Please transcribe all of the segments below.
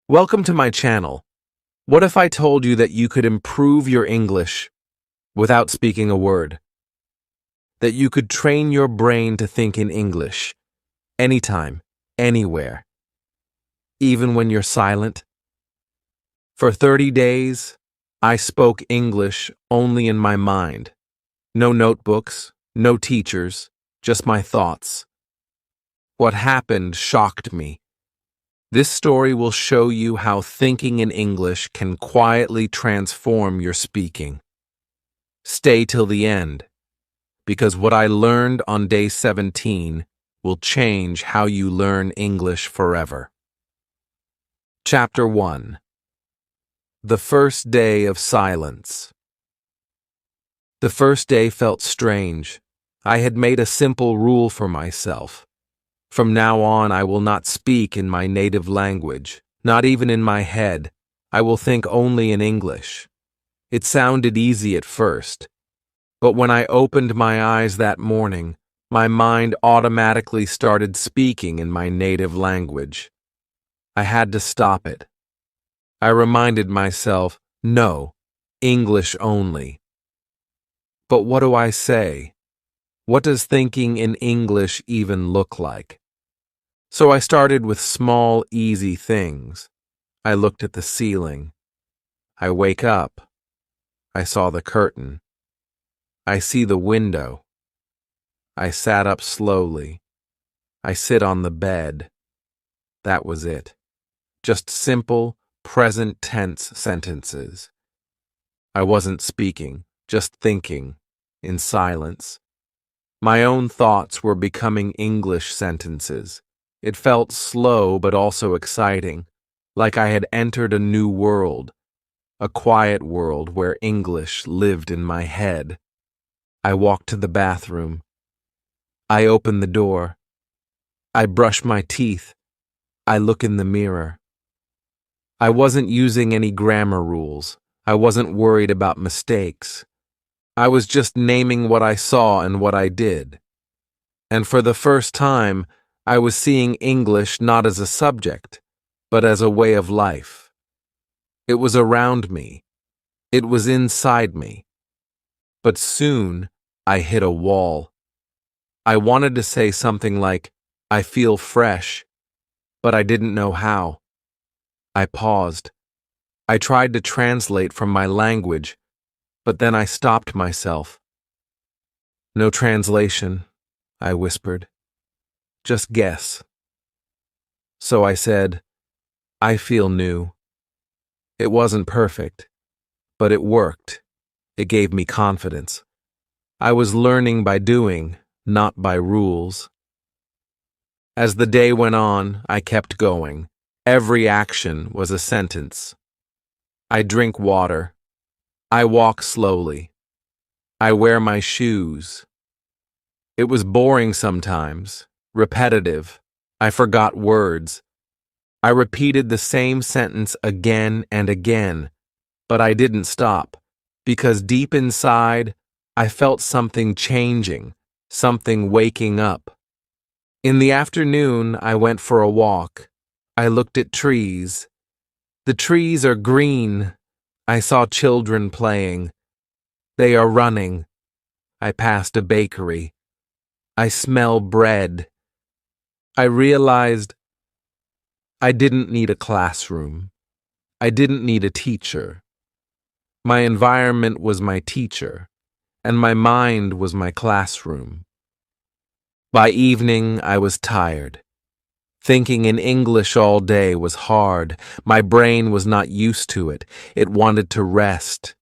Welcome to my channel. What if I told you that you could improve your English without speaking a word? That you could train your brain to think in English anytime, anywhere, even when you're silent? For 30 days, I spoke English only in my mind. No notebooks, no teachers, just my thoughts. What happened shocked me. This story will show you how thinking in English can quietly transform your speaking. Stay till the end, because what I learned on day 17 will change how you learn English forever. Chapter 1. The First Day of Silence. The first day felt strange. I had made a simple rule for myself. From now on, I will not speak in my native language, not even in my head. I will think only in English. It sounded easy at first, but when I opened my eyes that morning, my mind automatically started speaking in my native language. I had to stop it. I reminded myself, no, English only. But what do I say? What does thinking in English even look like? So I started with small, easy things. I looked at the ceiling. I wake up. I saw the curtain. I see the window. I sat up slowly. I sit on the bed. That was it. Just simple, present tense sentences. I wasn't speaking, just thinking, in silence. My own thoughts were becoming English sentences. It felt slow but also exciting, like I had entered a new world, a quiet world where English lived in my head. I walked to the bathroom. I open the door. I brush my teeth. I look in the mirror. I wasn't using any grammar rules. I wasn't worried about mistakes. I was just naming what I saw and what I did. And for the first time, I was seeing English not as a subject, but as a way of life. It was around me. It was inside me. But soon, I hit a wall. I wanted to say something like, I feel fresh, but I didn't know how. I paused. I tried to translate from my language, but then I stopped myself. No translation, I whispered. Just guess. So I said, I feel new. It wasn't perfect, but it worked. It gave me confidence. I was learning by doing, not by rules. As the day went on, I kept going. Every action was a sentence. I drink water. I walk slowly. I wear my shoes. It was boring sometimes. Repetitive. I forgot words. I repeated the same sentence again and again, but I didn't stop, because deep inside, I felt something changing, something waking up. In the afternoon, I went for a walk. I looked at trees. The trees are green. I saw children playing. They are running. I passed a bakery. I smell bread. I realized I didn't need a classroom. I didn't need a teacher. My environment was my teacher, and my mind was my classroom. By evening, I was tired. Thinking in English all day was hard. My brain was not used to it. It wanted to rest.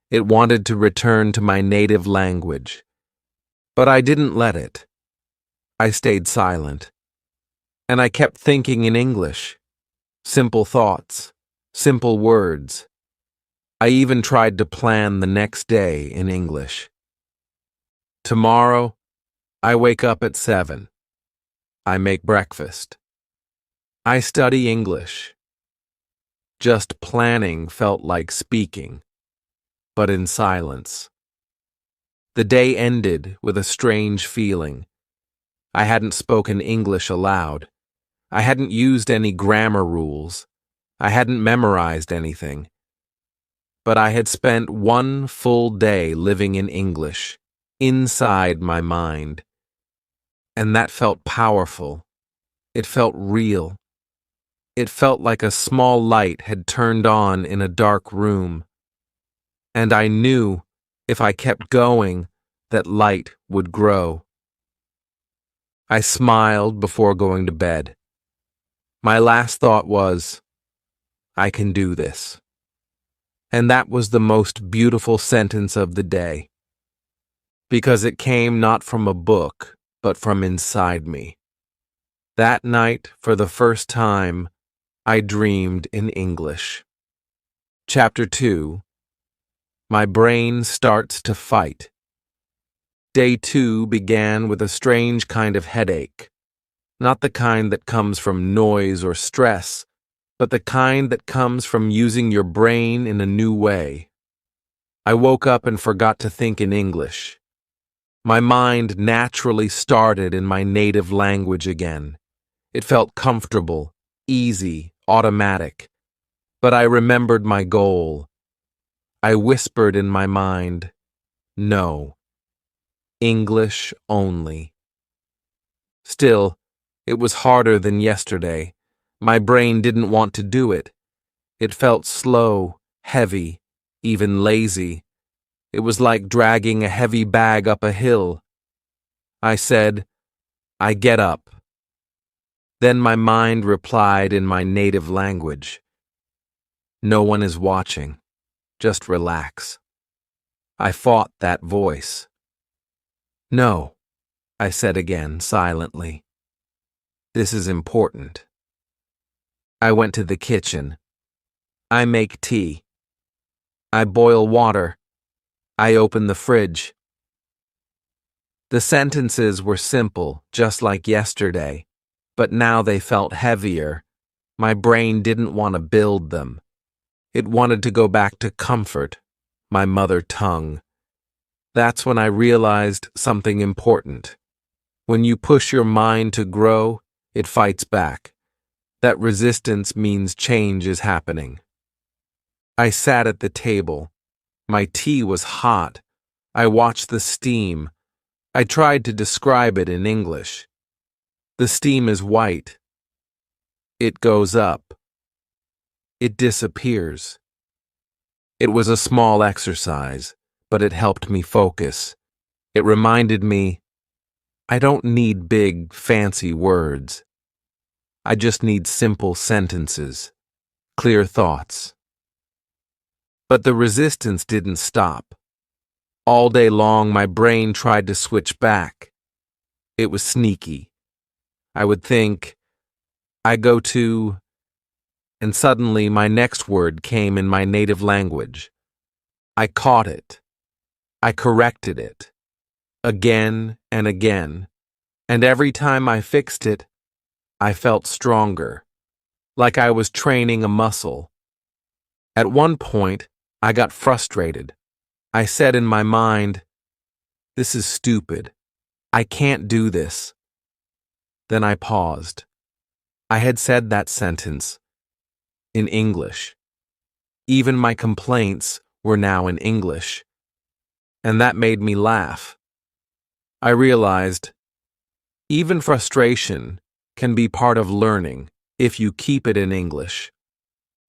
It wanted to return to my native language. But I didn't let it. I stayed silent. And I kept thinking in English. Simple thoughts, simple words. I even tried to plan the next day in English. Tomorrow, I wake up at 7. I make breakfast. I study English. Just planning felt like speaking, but in silence. The day ended with a strange feeling. I hadn't spoken English aloud. I hadn't used any grammar rules. I hadn't memorized anything, but I had spent one full day living in English, inside my mind. And that felt powerful. It felt real. It felt like a small light had turned on in a dark room. And I knew if I kept going, that light would grow. I smiled before going to bed. My last thought was, I can do this. And that was the most beautiful sentence of the day, because it came not from a book, but from inside me. That night, for the first time, I dreamed in English. Chapter 2. My brain starts to fight. Day 2 began with a strange kind of headache, not the kind that comes from noise or stress, but the kind that comes from using your brain in a new way. I woke up and forgot to think in English. My mind naturally started in my native language again. It felt comfortable, easy, automatic. But I remembered my goal. I whispered in my mind, no. English only. Still, it was harder than yesterday. My brain didn't want to do it. It felt slow, heavy, even lazy. It was like dragging a heavy bag up a hill. I said, I get up. Then my mind replied in my native language. No one is watching. Just relax. I fought that voice. No, I said again, silently. This is important. I went to the kitchen. I make tea. I boil water. I open the fridge. The sentences were simple, just like yesterday, but now they felt heavier. My brain didn't want to build them. It wanted to go back to comfort, my mother tongue. That's when I realized something important. When you push your mind to grow, it fights back. That resistance means change is happening. I sat at the table. My tea was hot. I watched the steam. I tried to describe it in English. The steam is white. It goes up. It disappears. It was a small exercise, but it helped me focus. It reminded me, I don't need big, fancy words. I just need simple sentences, clear thoughts. But the resistance didn't stop. All day long, my brain tried to switch back. It was sneaky. I would think, I go to, and suddenly my next word came in my native language. I caught it. I corrected it. Again and again. And every time I fixed it, I felt stronger, like I was training a muscle. At one point, I got frustrated. I said in my mind, this is stupid. I can't do this. Then I paused. I had said that sentence in English. Even my complaints were now in English. And that made me laugh. I realized, even frustration can be part of learning if you keep it in English.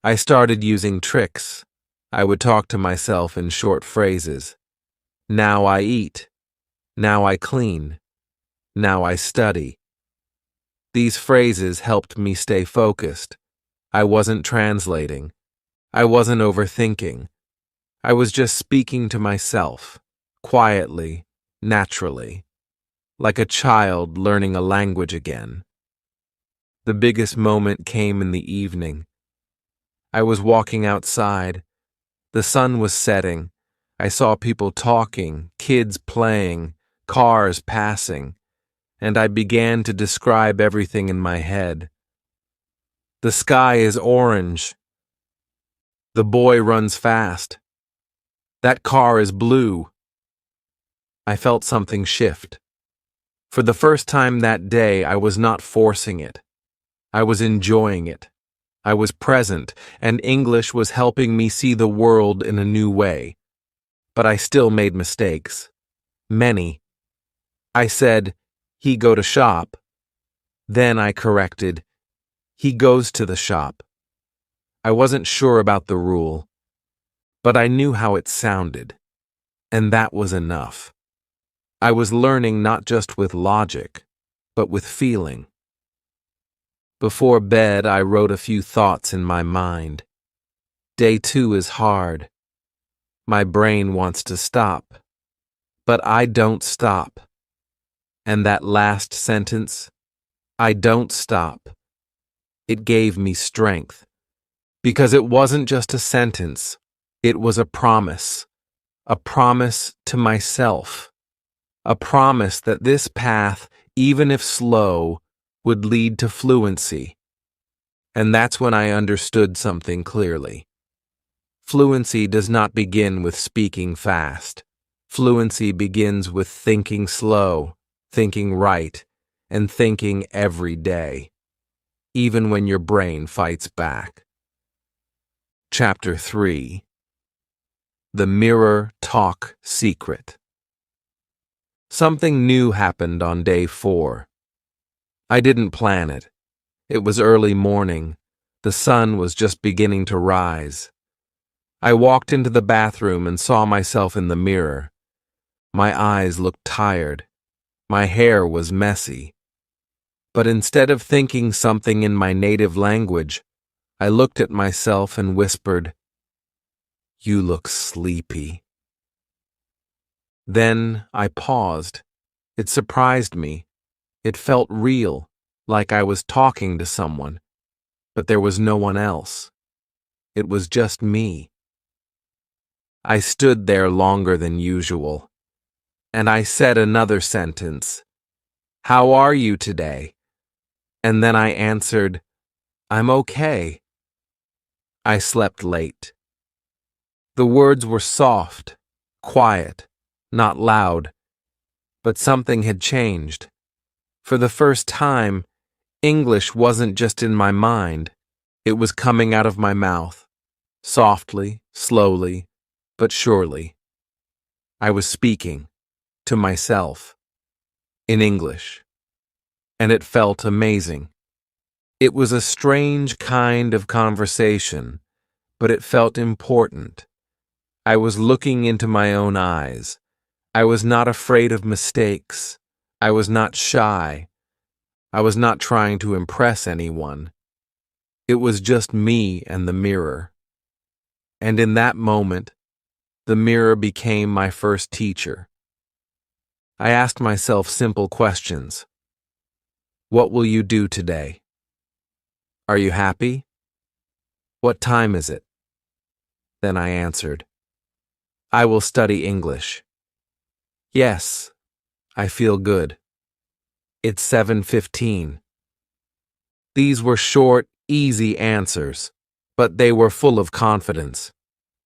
I started using tricks. I would talk to myself in short phrases. Now I eat. Now I clean. Now I study. These phrases helped me stay focused. I wasn't translating. I wasn't overthinking. I was just speaking to myself, quietly, naturally, like a child learning a language again. The biggest moment came in the evening. I was walking outside. The sun was setting. I saw people talking, kids playing, cars passing, and I began to describe everything in my head. The sky is orange. The boy runs fast. That car is blue. I felt something shift. For the first time that day, I was not forcing it. I was enjoying it. I was present, and English was helping me see the world in a new way. But I still made mistakes. Many. I said, "He go to shop." Then I corrected, "He goes to the shop." I wasn't sure about the rule, but I knew how it sounded, and that was enough. I was learning not just with logic, but with feeling. Before bed, I wrote a few thoughts in my mind. Day 2 is hard. My brain wants to stop, but I don't stop. And that last sentence, "I don't stop," it gave me strength. Because it wasn't just a sentence, it was a promise to myself, a promise that this path, even if slow, would lead to fluency. And that's when I understood something clearly. Fluency does not begin with speaking fast. Fluency begins with thinking slow, thinking right, and thinking every day, even when your brain fights back. Chapter 3. The Mirror Talk Secret. Something new happened on day 4. I didn't plan it. It was early morning. The sun was just beginning to rise. I walked into the bathroom and saw myself in the mirror. My eyes looked tired. My hair was messy. But instead of thinking something in my native language, I looked at myself and whispered, "You look sleepy." Then I paused. It surprised me. It felt real, like I was talking to someone, but there was no one else. It was just me. I stood there longer than usual, and I said another sentence. "How are you today?" And then I answered, "I'm okay." I slept late. The words were soft, quiet, not loud, but something had changed. For the first time, English wasn't just in my mind, it was coming out of my mouth, softly, slowly, but surely. I was speaking to myself in English, and it felt amazing. It was a strange kind of conversation, but it felt important. I was looking into my own eyes. I was not afraid of mistakes. I was not shy. I was not trying to impress anyone. It was just me and the mirror. And in that moment, the mirror became my first teacher. I asked myself simple questions. What will you do today? Are you happy? What time is it? Then I answered, I will study English. Yes, I feel good. It's 7:15. These were short, easy answers, but they were full of confidence.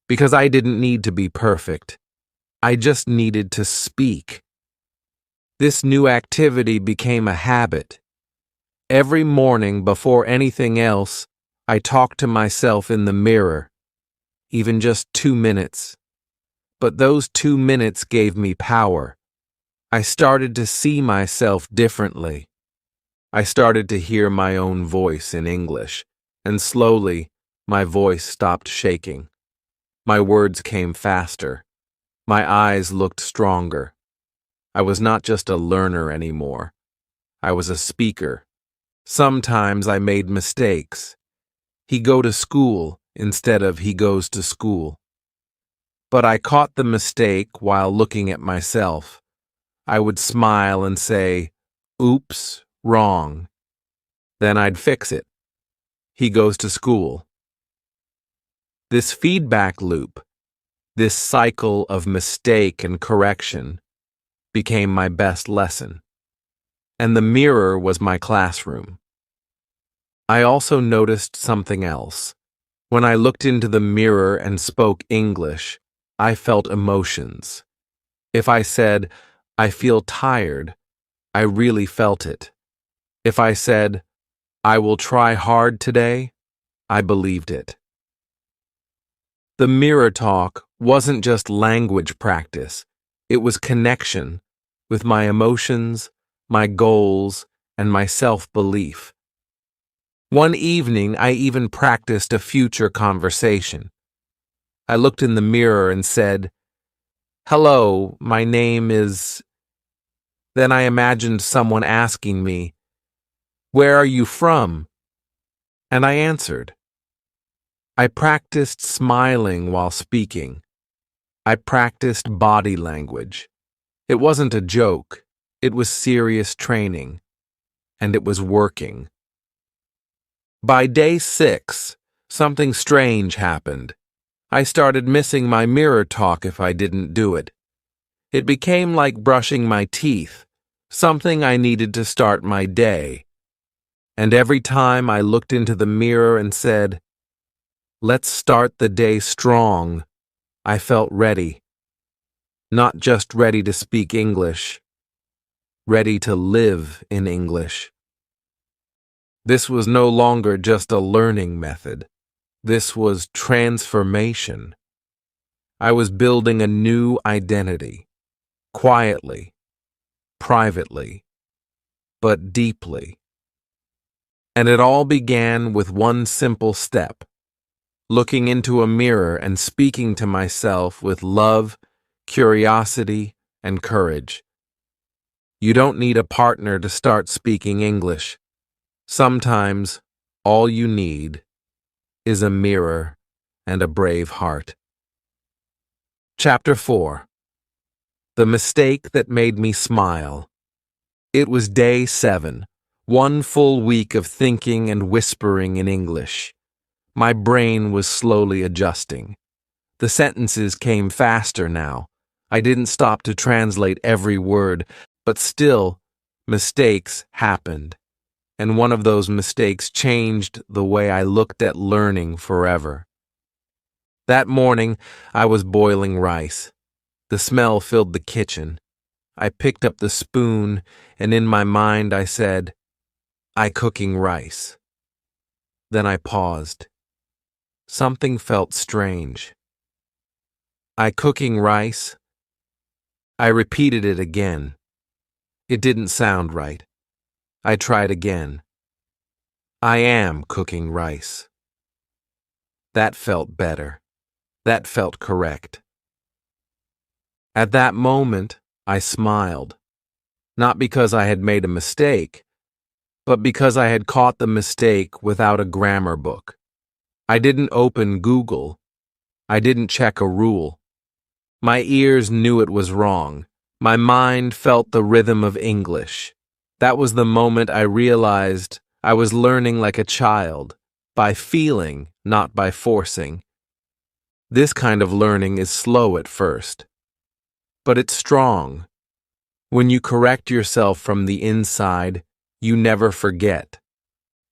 Because I didn't need to be perfect. I just needed to speak. This new activity became a habit. Every morning before anything else, I talked to myself in the mirror, even just 2 minutes. But those 2 minutes gave me power. I started to see myself differently. I started to hear my own voice in English, and slowly, my voice stopped shaking. My words came faster. My eyes looked stronger. I was not just a learner anymore. I was a speaker. Sometimes I made mistakes. He go to school instead of he goes to school. But I caught the mistake while looking at myself. I would smile and say, "Oops, wrong." Then I'd fix it. He goes to school. This feedback loop, this cycle of mistake and correction, became my best lesson. And the mirror was my classroom. I also noticed something else. When I looked into the mirror and spoke English, I felt emotions. If I said, "I feel tired," I really felt it. If I said, "I will try hard today," I believed it. The mirror talk wasn't just language practice. It was connection with my emotions, my goals, and my self-belief. One evening, I even practiced a future conversation. I looked in the mirror and said, "Hello, my name is..." Then I imagined someone asking me, "Where are you from?" And I answered. I practiced smiling while speaking. I practiced body language. It wasn't a joke. It was serious training. And it was working. By day 6, something strange happened. I started missing my mirror talk if I didn't do it. It became like brushing my teeth, something I needed to start my day. And every time I looked into the mirror and said, "Let's start the day strong," I felt ready. Not just ready to speak English, ready to live in English. This was no longer just a learning method. This was transformation. I was building a new identity, quietly, privately, but deeply. And it all began with one simple step, looking into a mirror and speaking to myself with love, curiosity, and courage. You don't need a partner to start speaking English. Sometimes all you need is a mirror and a brave heart. Chapter 4. The Mistake That Made Me Smile. It was day 7, one full week of thinking and whispering in English. My brain was slowly adjusting. The sentences came faster now. I didn't stop to translate every word, but still, mistakes happened. And one of those mistakes changed the way I looked at learning forever. That morning, I was boiling rice. The smell filled the kitchen. I picked up the spoon, and in my mind I said, "I cooking rice." Then I paused. Something felt strange. "I cooking rice?" I repeated it again. It didn't sound right. I tried again. "I am cooking rice." That felt better. That felt correct. At that moment, I smiled. Not because I had made a mistake, but because I had caught the mistake without a grammar book. I didn't open Google. I didn't check a rule. My ears knew it was wrong. My mind felt the rhythm of English. That was the moment I realized I was learning like a child, by feeling, not by forcing. This kind of learning is slow at first, but it's strong. When you correct yourself from the inside, you never forget.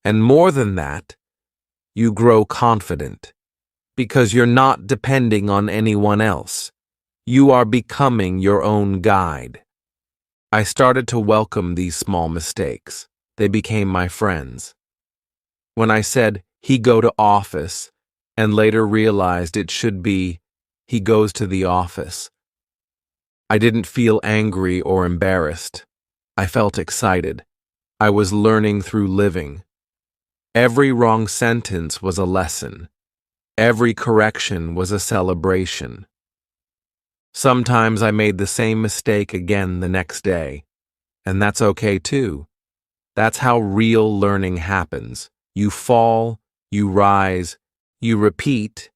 And more than that, you grow confident, because you're not depending on anyone else. You are becoming your own guide. I started to welcome these small mistakes. They became my friends. When I said, "He go to office," and later realized it should be, "He goes to the office," I didn't feel angry or embarrassed. I felt excited. I was learning through living. Every wrong sentence was a lesson. Every correction was a celebration. Sometimes I made the same mistake again the next day, and that's okay too. That's how real learning happens. You fall, you rise, you repeat,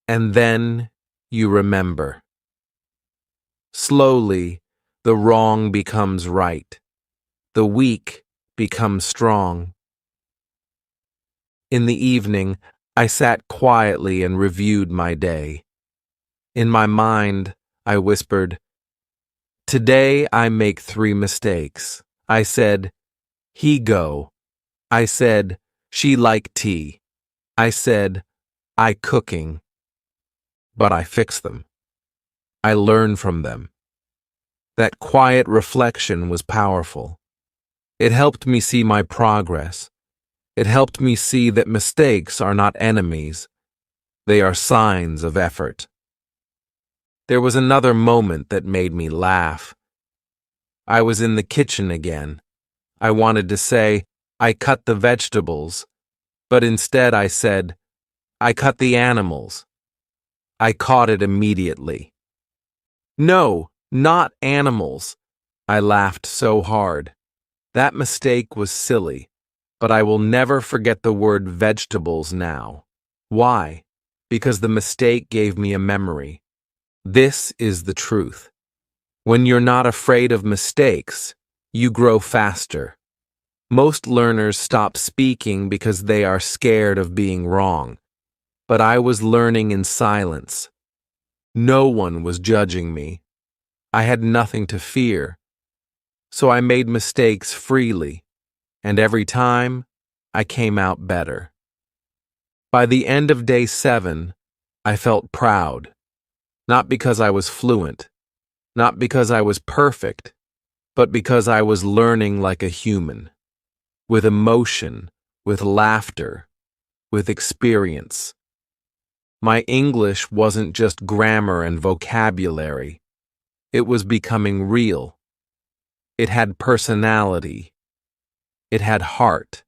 and then you remember. Slowly, the wrong becomes right. The weak becomes strong. In the evening, I sat quietly and reviewed my day. In my mind, I whispered, "Today I make 3 mistakes." I said, "He go." I said, "She like tea." I said, "I cooking." But I fixed them. I learned from them. That quiet reflection was powerful. It helped me see my progress. It helped me see that mistakes are not enemies. They are signs of effort. There was another moment that made me laugh. I was in the kitchen again. I wanted to say, I cut the vegetables, but instead I said, I cut the animals. I caught it immediately. No, not animals. I laughed so hard. That mistake was silly, but I will never forget the word vegetables now. Why? Because the mistake gave me a memory. This is the truth. When you're not afraid of mistakes, you grow faster. Most learners stop speaking because they are scared of being wrong. But I was learning in silence. No one was judging me. I had nothing to fear. So I made mistakes freely, and every time, I came out better. By the end of day 7, I felt proud. Not because I was fluent, not because I was perfect, but because I was learning like a human, with emotion, with laughter, with experience. My English wasn't just grammar and vocabulary. It was becoming real. It had personality. It had heart.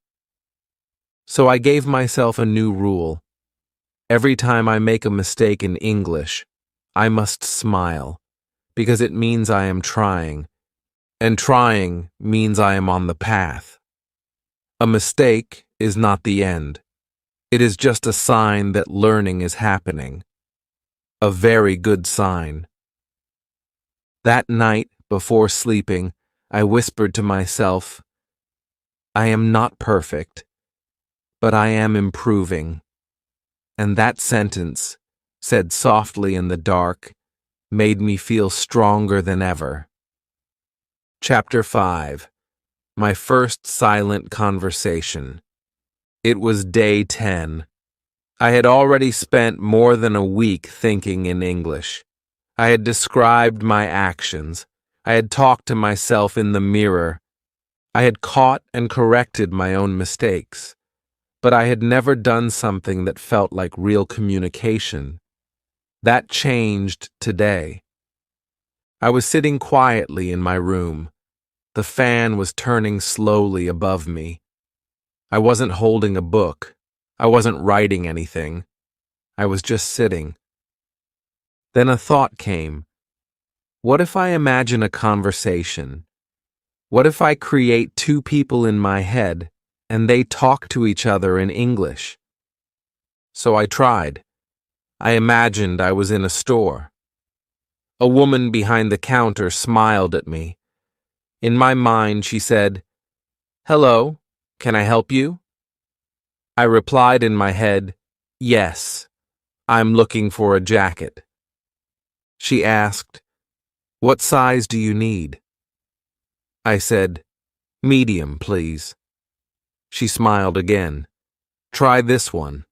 So I gave myself a new rule. Every time I make a mistake in English, I must smile, because it means I am trying, and trying means I am on the path. A mistake is not the end. It is just a sign that learning is happening. A very good sign. That night, before sleeping, I whispered to myself, I am not perfect, but I am improving. And that sentence, said softly in the dark, made me feel stronger than ever. Chapter 5. My first silent conversation. It was day 10. I had already spent more than a week thinking in English. I had described my actions. I had talked to myself in the mirror. I had caught and corrected my own mistakes. But I had never done something that felt like real communication. That changed today. I was sitting quietly in my room. The fan was turning slowly above me. I wasn't holding a book. I wasn't writing anything. I was just sitting. Then a thought came. What if I imagine a conversation? What if I create two people in my head and they talk to each other in English? So I tried. I imagined I was in a store. A woman behind the counter smiled at me. In my mind, she said, "Hello, can I help you?" I replied in my head, "Yes, I'm looking for a jacket." She asked, "What size do you need?" I said, "Medium, please." She smiled again. "Try this one."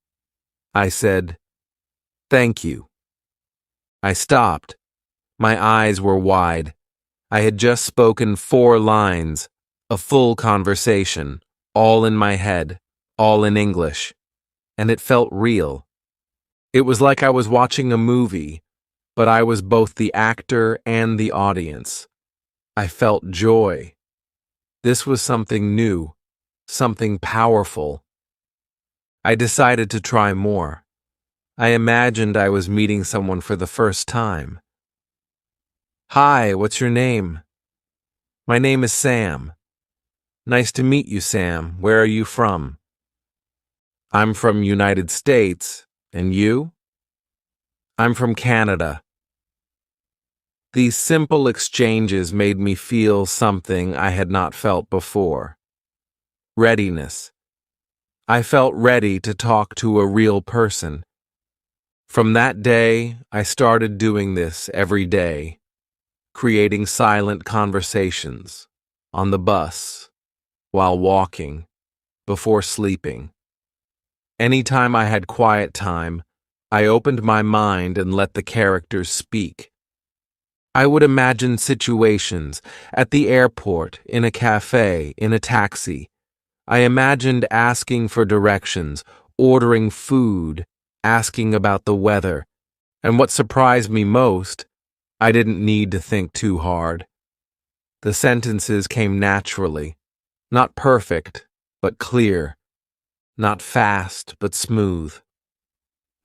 I said, "Thank you." I stopped. My eyes were wide. I had just spoken 4 lines, a full conversation, all in my head, all in English, and it felt real. It was like I was watching a movie, but I was both the actor and the audience. I felt joy. This was something new, something powerful. I decided to try more. I imagined I was meeting someone for the first time. "Hi, what's your name?" "My name is Sam." "Nice to meet you, Sam. Where are you from?" "I'm from United States. And you?" "I'm from Canada." These simple exchanges made me feel something I had not felt before. Readiness. I felt ready to talk to a real person. From that day, I started doing this every day, creating silent conversations, on the bus, while walking, before sleeping. Anytime I had quiet time, I opened my mind and let the characters speak. I would imagine situations at the airport, in a cafe, in a taxi. I imagined asking for directions, ordering food, asking about the weather, and what surprised me most, I didn't need to think too hard. The sentences came naturally, not perfect, but clear, not fast, but smooth.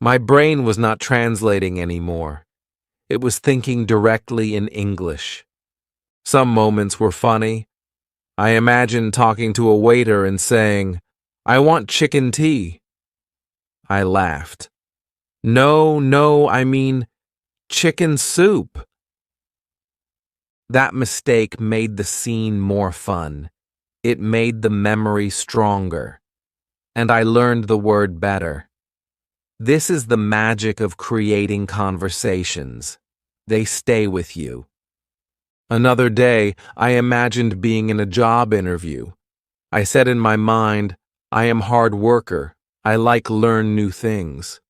My brain was not translating anymore. It was thinking directly in English. Some moments were funny. I imagined talking to a waiter and saying, "I want chicken tea." I laughed. No, I mean chicken soup." That mistake made the scene more fun. It made the memory stronger. And I learned the word better. This is the magic of creating conversations. They stay with you. Another day, I imagined being in a job interview. I said in my mind, "I am hard worker. I like learn new things."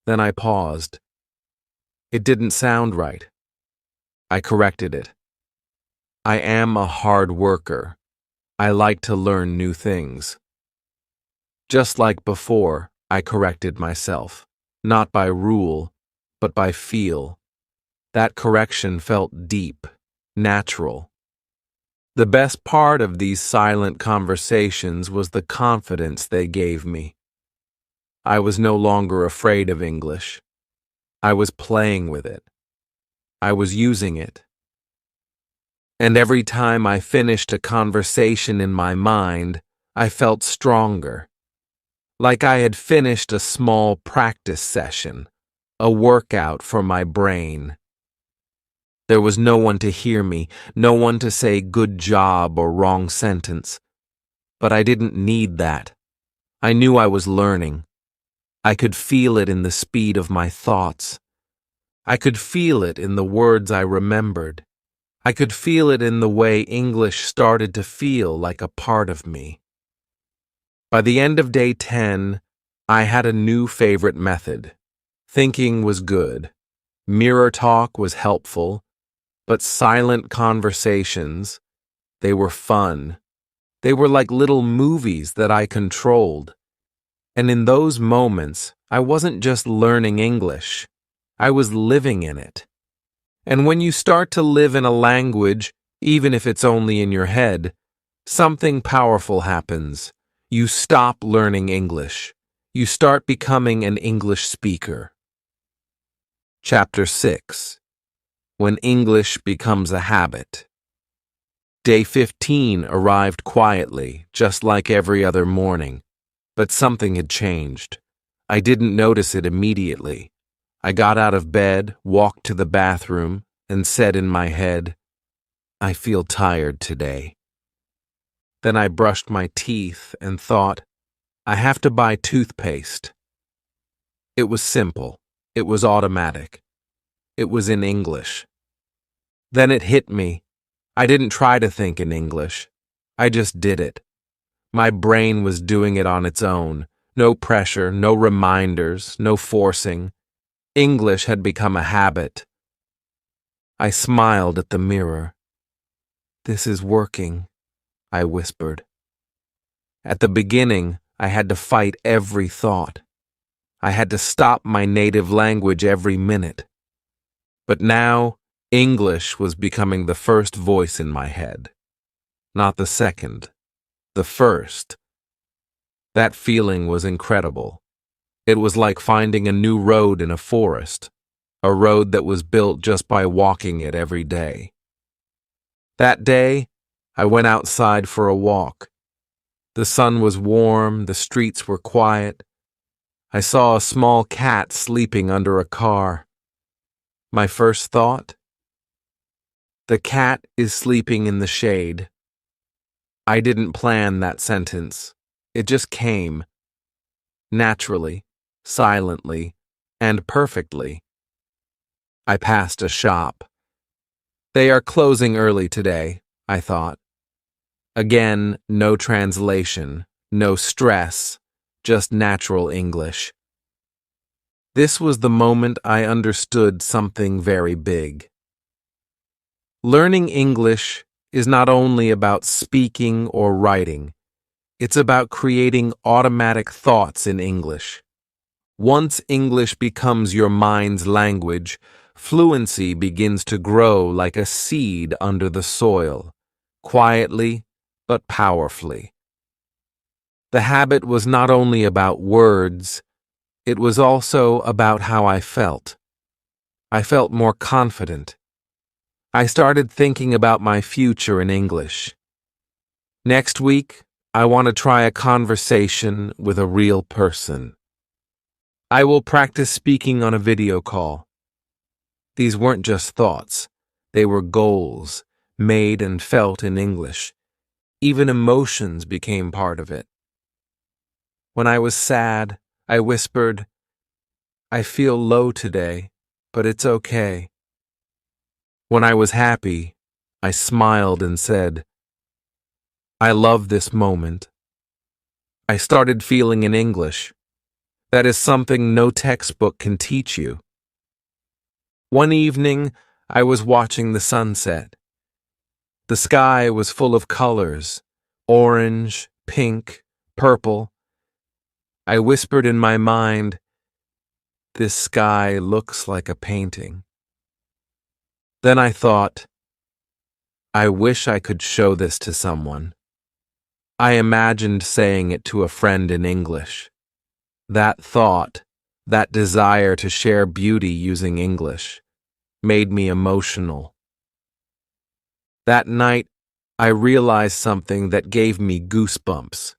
Then I paused. It didn't sound right. I corrected it. "I am a hard worker. I like to learn new things." Just like before, I corrected myself, not by rule, but by feel. That correction felt deep, natural. The best part of these silent conversations was the confidence they gave me. I was no longer afraid of English. I was playing with it. I was using it. And every time I finished a conversation in my mind, I felt stronger. Like I had finished a small practice session, a workout for my brain. There was no one to hear me, no one to say good job or wrong sentence. But I didn't need that. I knew I was learning. I could feel it in the speed of my thoughts. I could feel it in the words I remembered. I could feel it in the way English started to feel like a part of me. By the end of day 10, I had a new favorite method. Thinking was good. Mirror talk was helpful. But silent conversations, they were fun. They were like little movies that I controlled. And in those moments, I wasn't just learning English. I was living in it. And when you start to live in a language, even if it's only in your head, something powerful happens. You stop learning English. You start becoming an English speaker. Chapter 6. When English becomes a habit. Day 15 arrived quietly, just like every other morning. But something had changed. I didn't notice it immediately. I got out of bed, walked to the bathroom, and said in my head, "I feel tired today." Then I brushed my teeth and thought, "I have to buy toothpaste." It was simple. It was automatic. It was in English. Then it hit me. I didn't try to think in English. I just did it. My brain was doing it on its own. No pressure, no reminders, no forcing. English had become a habit. I smiled at the mirror. "This is working," I whispered. At the beginning, I had to fight every thought. I had to stop my native language every minute. But now, English was becoming the first voice in my head. Not the second, the first. That feeling was incredible. It was like finding a new road in a forest, a road that was built just by walking it every day. That day, I went outside for a walk. The sun was warm, the streets were quiet. I saw a small cat sleeping under a car. My first thought? The cat is sleeping in the shade. I didn't plan that sentence. It just came. Naturally, silently, and perfectly. I passed a shop. They are closing early today, I thought. Again, no translation, no stress, just natural English. This was the moment I understood something very big. Learning English is not only about speaking or writing, It's about creating automatic thoughts in English. Once English becomes your mind's language, fluency begins to grow like a seed under the soil, quietly but powerfully. The habit was not only about words, it was also about how I felt. I felt more confident. I started thinking about my future in English. Next week, I want to try a conversation with a real person. I will practice speaking on a video call. These weren't just thoughts. They were goals, made and felt in English. Even emotions became part of it. When I was sad, I whispered, "I feel low today, but it's okay." When I was happy, I smiled and said, "I love this moment." I started feeling in English. That is something no textbook can teach you. One evening, I was watching the sunset. The sky was full of colors, orange, pink, purple. I whispered in my mind, "This sky looks like a painting." Then I thought, I wish I could show this to someone. I imagined saying it to a friend in English. That thought, that desire to share beauty using English, made me emotional. That night, I realized something that gave me goosebumps.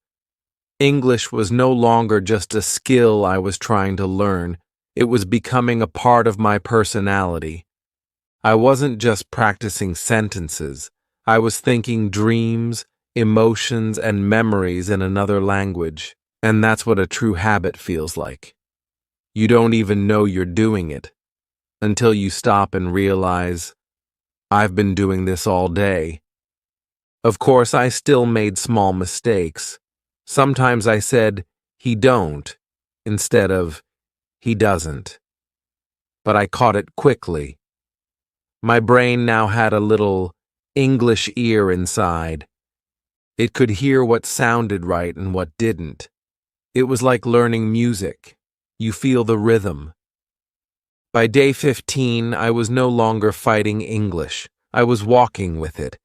English was no longer just a skill I was trying to learn. It was becoming a part of my personality. I wasn't just practicing sentences. I was thinking dreams, emotions, and memories in another language. And that's what a true habit feels like. You don't even know you're doing it until you stop and realize, I've been doing this all day. Of course, I still made small mistakes. Sometimes I said, "he don't," instead of, "he doesn't." But I caught it quickly. My brain now had a little English ear inside. It could hear what sounded right and what didn't. It was like learning music. You feel the rhythm. By day 15, I was no longer fighting English. I was walking with it.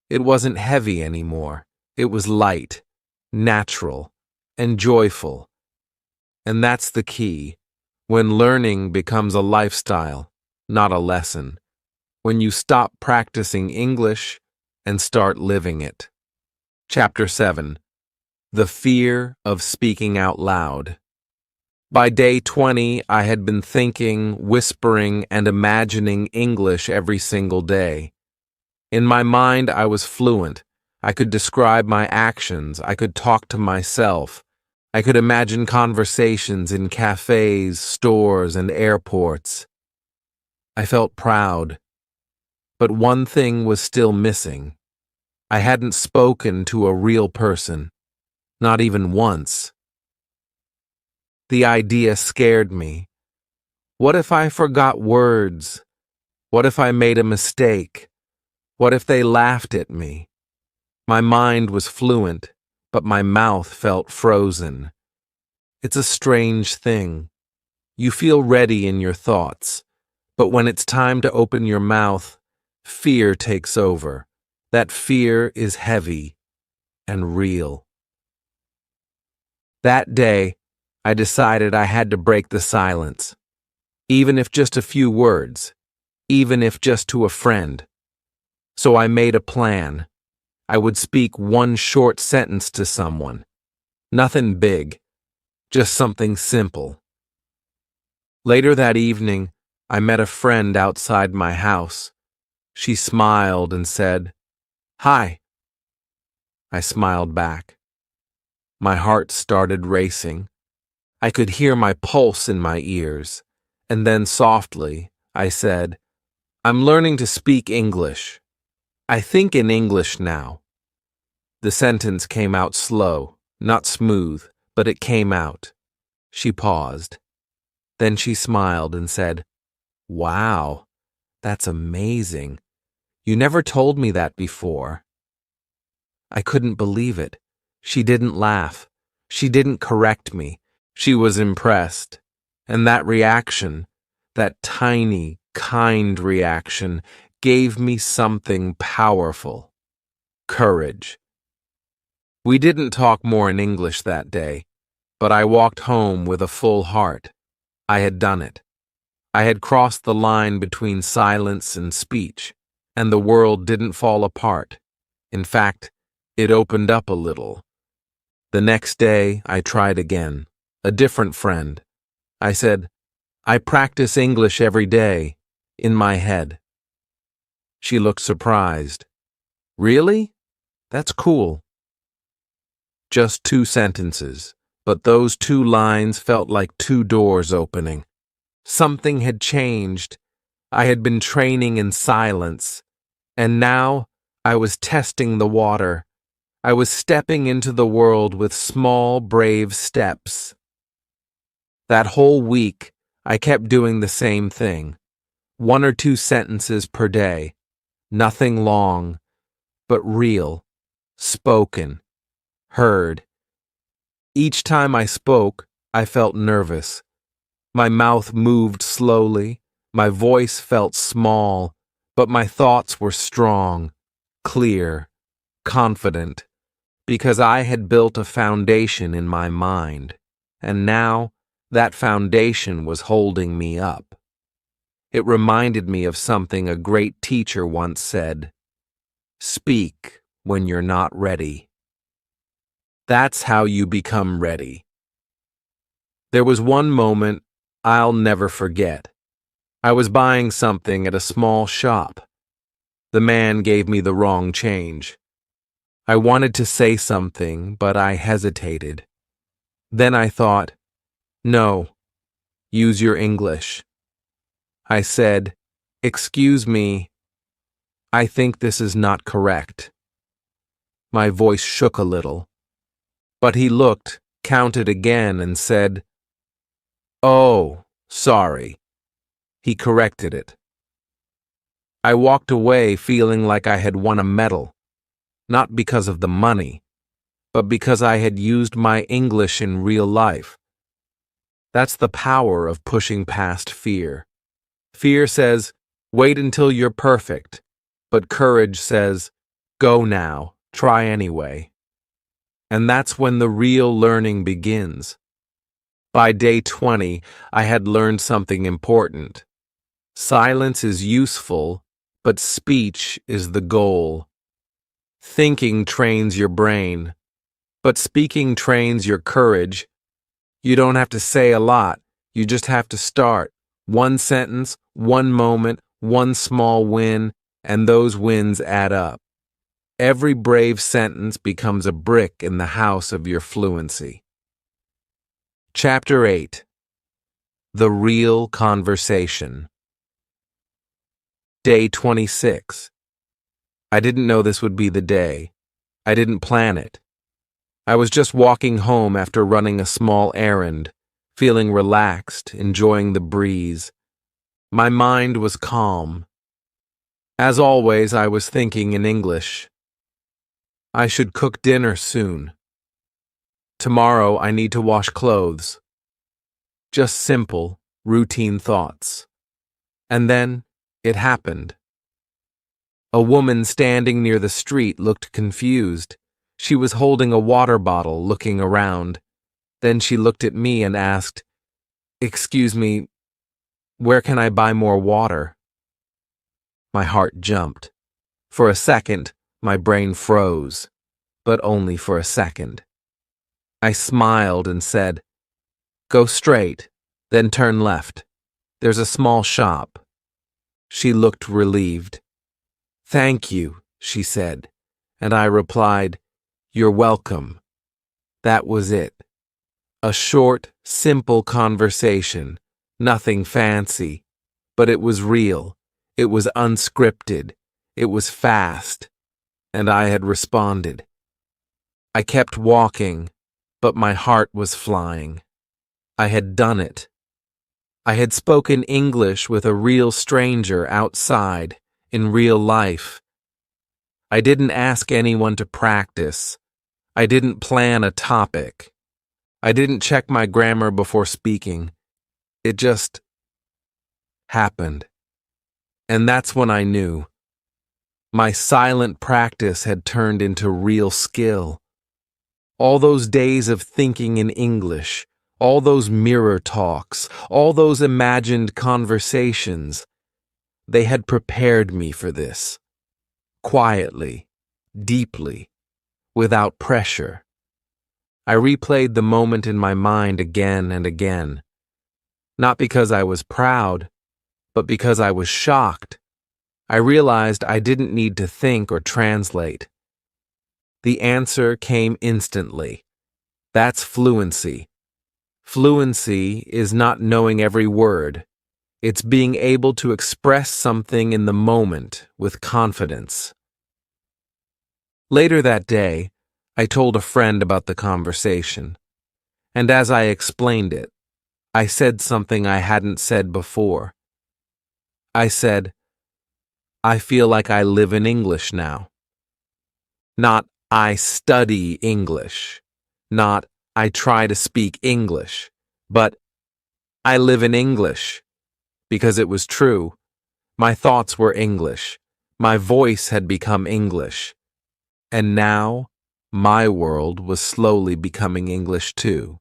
It wasn't heavy anymore. It was light, natural, and joyful. And that's the key. When learning becomes a lifestyle, not a lesson. When you stop practicing English and start living it. Chapter 7. The Fear of Speaking Out Loud. By day 20, I had been thinking, whispering, and imagining English every single day. In my mind, I was fluent. I could describe my actions. I could talk to myself. I could imagine conversations in cafes, stores, and airports. I felt proud. But one thing was still missing. I hadn't spoken to a real person, not even once. The idea scared me. What if I forgot words? What if I made a mistake? What if they laughed at me? My mind was fluent, but my mouth felt frozen. It's a strange thing. You feel ready in your thoughts, but when it's time to open your mouth, fear takes over. That fear is heavy and real. That day, I decided I had to break the silence, even if just a few words, even if just to a friend. So I made a plan. I would speak one short sentence to someone. Nothing big, just something simple. Later that evening, I met a friend outside my house. She smiled and said, "Hi." I smiled back. My heart started racing. I could hear my pulse in my ears. And then softly, I said, "I'm learning to speak English. I think in English now." The sentence came out slow, not smooth, but it came out. She paused. Then she smiled and said, "Wow, that's amazing. You never told me that before." I couldn't believe it. She didn't laugh. She didn't correct me. She was impressed. And that reaction, that tiny, kind reaction, gave me something powerful. Courage. We didn't talk more in English that day, but I walked home with a full heart. I had done it. I had crossed the line between silence and speech, and the world didn't fall apart. In fact, it opened up a little. The next day, I tried again. A different friend. I said, I practice English every day, in my head. She looked surprised. Really? That's cool. Just 2 sentences, but those 2 lines felt like 2 doors opening. Something had changed. I had been training in silence, and now I was testing the water. I was stepping into the world with small, brave steps. That whole week, I kept doing the same thing. 1 or 2 sentences per day. Nothing long, but real, spoken, heard. Each time I spoke, I felt nervous. My mouth moved slowly, my voice felt small, but my thoughts were strong, clear, confident, because I had built a foundation in my mind, and now that foundation was holding me up. It reminded me of something a great teacher once said, "Speak when you're not ready." That's how you become ready. There was one moment I'll never forget. I was buying something at a small shop. The man gave me the wrong change. I wanted to say something, but I hesitated. Then I thought, no, use your English. I said, "Excuse me, I think this is not correct." My voice shook a little, but he looked, counted again, and said, "Oh, sorry." He corrected it. I walked away feeling like I had won a medal, not because of the money, but because I had used my English in real life. That's the power of pushing past fear. Fear says, wait until you're perfect, but courage says, go now, try anyway. And that's when the real learning begins. By day 20, I had learned something important. Silence is useful, but speech is the goal. Thinking trains your brain, but speaking trains your courage. You don't have to say a lot, you just have to start. 1 sentence, 1 moment, 1 small win, and those wins add up. Every brave sentence becomes a brick in the house of your fluency. Chapter 8. The Real Conversation. Day 26. I didn't know this would be the day. I didn't plan it. I was just walking home after running a small errand, feeling relaxed, enjoying the breeze. My mind was calm. As always, I was thinking in English. I should cook dinner soon. Tomorrow I need to wash clothes. Just simple, routine thoughts. And then it happened. A woman standing near the street looked confused. She was holding a water bottle, looking around. Then she looked at me and asked, "Excuse me, where can I buy more water?" My heart jumped. For a second, my brain froze, but only for a second. I smiled and said, "Go straight, then turn left. There's a small shop." She looked relieved. "Thank you," she said, and I replied, "You're welcome." That was it. A short, simple conversation, nothing fancy, but it was real, it was unscripted, it was fast, and I had responded. I kept walking, but my heart was flying. I had done it. I had spoken English with a real stranger outside, in real life. I didn't ask anyone to practice. I didn't plan a topic. I didn't check my grammar before speaking. It just happened. And that's when I knew. My silent practice had turned into real skill. All those days of thinking in English, all those mirror talks, all those imagined conversations, they had prepared me for this. Quietly, deeply, without pressure. I replayed the moment in my mind again and again. Not because I was proud, but because I was shocked. I realized I didn't need to think or translate. The answer came instantly. That's fluency. Fluency is not knowing every word. It's being able to express something in the moment with confidence. Later that day, I told a friend about the conversation. And as I explained it, I said something I hadn't said before. I said, I feel like I live in English now. Not I study English. Not I try to speak English. But I live in English. Because it was true. My thoughts were English. My voice had become English. And now, my world was slowly becoming English too.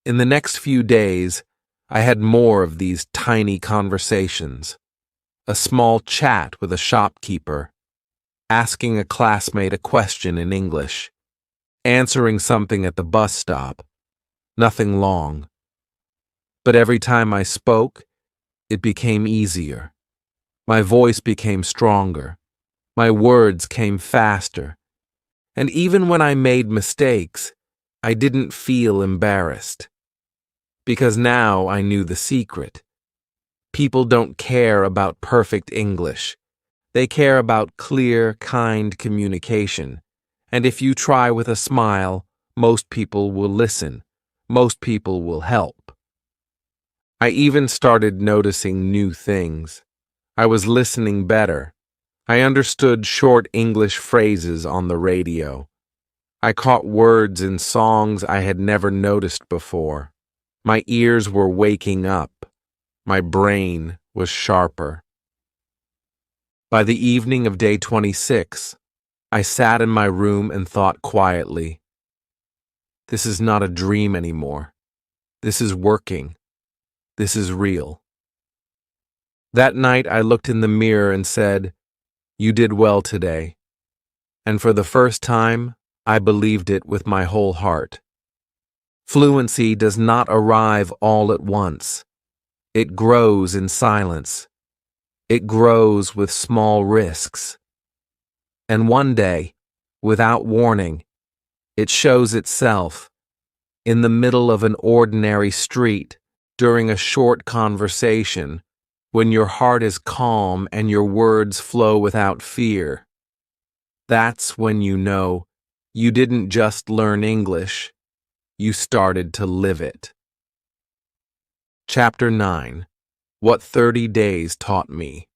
In the next few days, I had more of these tiny conversations. A small chat with a shopkeeper, asking a classmate a question in English, answering something at the bus stop. Nothing long. But every time I spoke, it became easier. My voice became stronger. My words came faster. And even when I made mistakes, I didn't feel embarrassed. Because now I knew the secret. People don't care about perfect English. They care about clear, kind communication. And if you try with a smile, most people will listen. Most people will help. I even started noticing new things. I was listening better. I understood short English phrases on the radio. I caught words in songs I had never noticed before. My ears were waking up. My brain was sharper. By the evening of day 26, I sat in my room and thought quietly, this is not a dream anymore. This is working. This is real. That night I looked in the mirror and said, you did well today. And for the first time, I believed it with my whole heart. Fluency does not arrive all at once. It grows in silence. It grows with small risks. And one day, without warning, it shows itself in the middle of an ordinary street during a short conversation when your heart is calm and your words flow without fear. That's when you know you didn't just learn English, you started to live it. Chapter 9. What 30 Days Taught Me.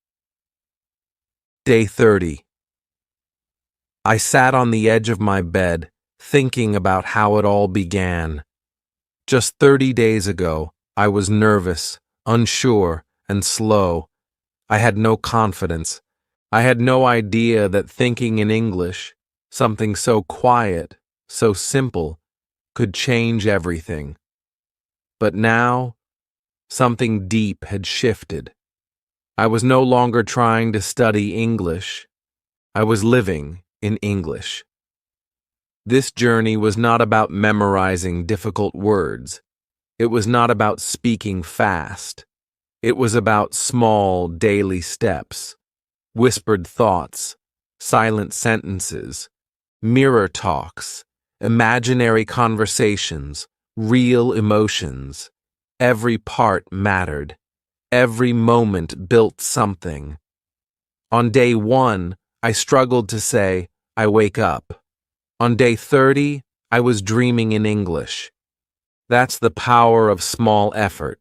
Day 30. I sat on the edge of my bed, thinking about how it all began. Just 30 days ago, I was nervous, unsure, and slow. I had no confidence. I had no idea that thinking in English, something so quiet, so simple, could change everything. But now, something deep had shifted. I was no longer trying to study English. I was living in English. This journey was not about memorizing difficult words. It was not about speaking fast. It was about small daily steps, whispered thoughts, silent sentences, mirror talks, imaginary conversations, real emotions. Every part mattered. Every moment built something. On day 1, I struggled to say, I wake up. On day 30, I was dreaming in English. That's the power of small effort,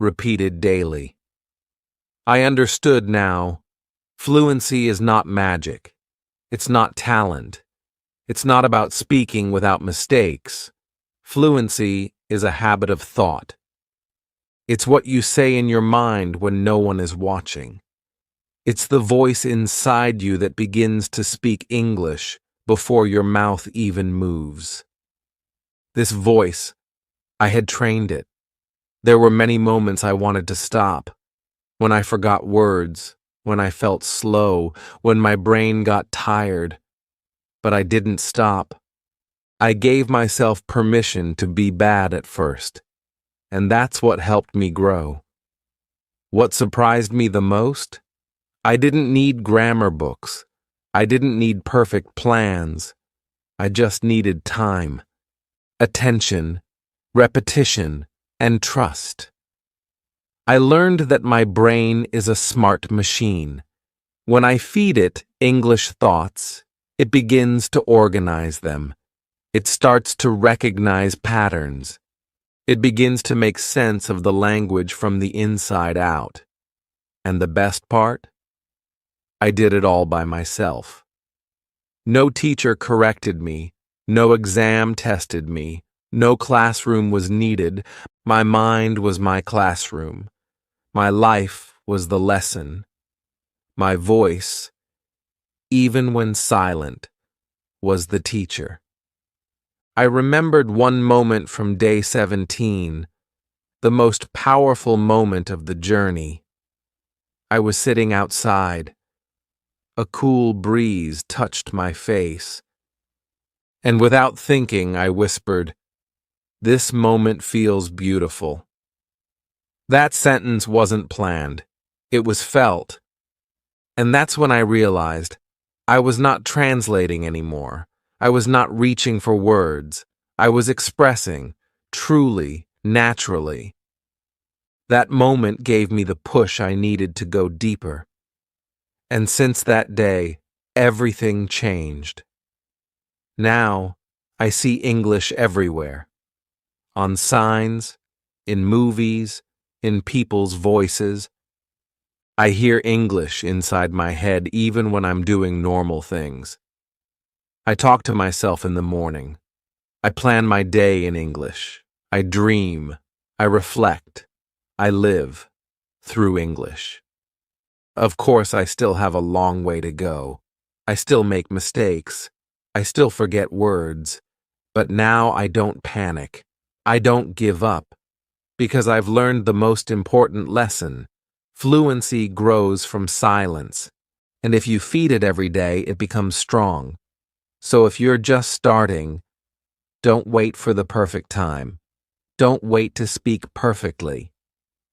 repeated daily. I understood now, fluency is not magic. It's not talent. It's not about speaking without mistakes. Fluency is a habit of thought. It's what you say in your mind when no one is watching. It's the voice inside you that begins to speak English before your mouth even moves. This voice, I had trained it. There were many moments I wanted to stop, when I forgot words, when I felt slow, when my brain got tired. But I didn't stop. I gave myself permission to be bad at first, and that's what helped me grow. What surprised me the most? I didn't need grammar books. I didn't need perfect plans. I just needed time, attention, repetition, and trust. I learned that my brain is a smart machine. When I feed it English thoughts, it begins to organize them. It starts to recognize patterns. It begins to make sense of the language from the inside out. And the best part? I did it all by myself. No teacher corrected me. No exam tested me. No classroom was needed. My mind was my classroom. My life was the lesson. My voice, even when silent, was the teacher. I remembered one moment from day 17, the most powerful moment of the journey. I was sitting outside. A cool breeze touched my face. And without thinking, I whispered, "This moment feels beautiful." That sentence wasn't planned. It was felt. And that's when I realized I was not translating anymore. I was not reaching for words. I was expressing, truly, naturally. That moment gave me the push I needed to go deeper. And since that day, everything changed. Now, I see English everywhere. On signs, in movies, in people's voices. I hear English inside my head even when I'm doing normal things. I talk to myself in the morning. I plan my day in English. I dream. I reflect. I live through English. Of course, I still have a long way to go. I still make mistakes. I still forget words. But now I don't panic. I don't give up. Because I've learned the most important lesson. Fluency grows from silence. And if you feed it every day, it becomes strong. So if you're just starting, don't wait for the perfect time. Don't wait to speak perfectly.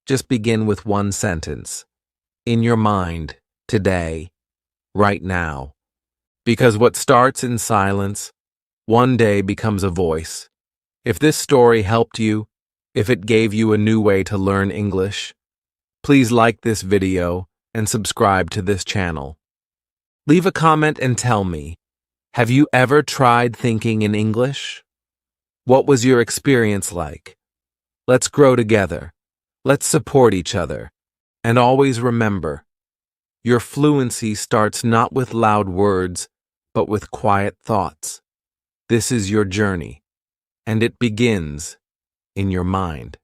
Just begin with one sentence. In your mind, today, right now. Because what starts in silence, one day becomes a voice. If this story helped you, if it gave you a new way to learn English, please like this video and subscribe to this channel. Leave a comment and tell me, have you ever tried thinking in English? What was your experience like? Let's grow together. Let's support each other. And always remember, your fluency starts not with loud words, but with quiet thoughts. This is your journey, and it begins in your mind.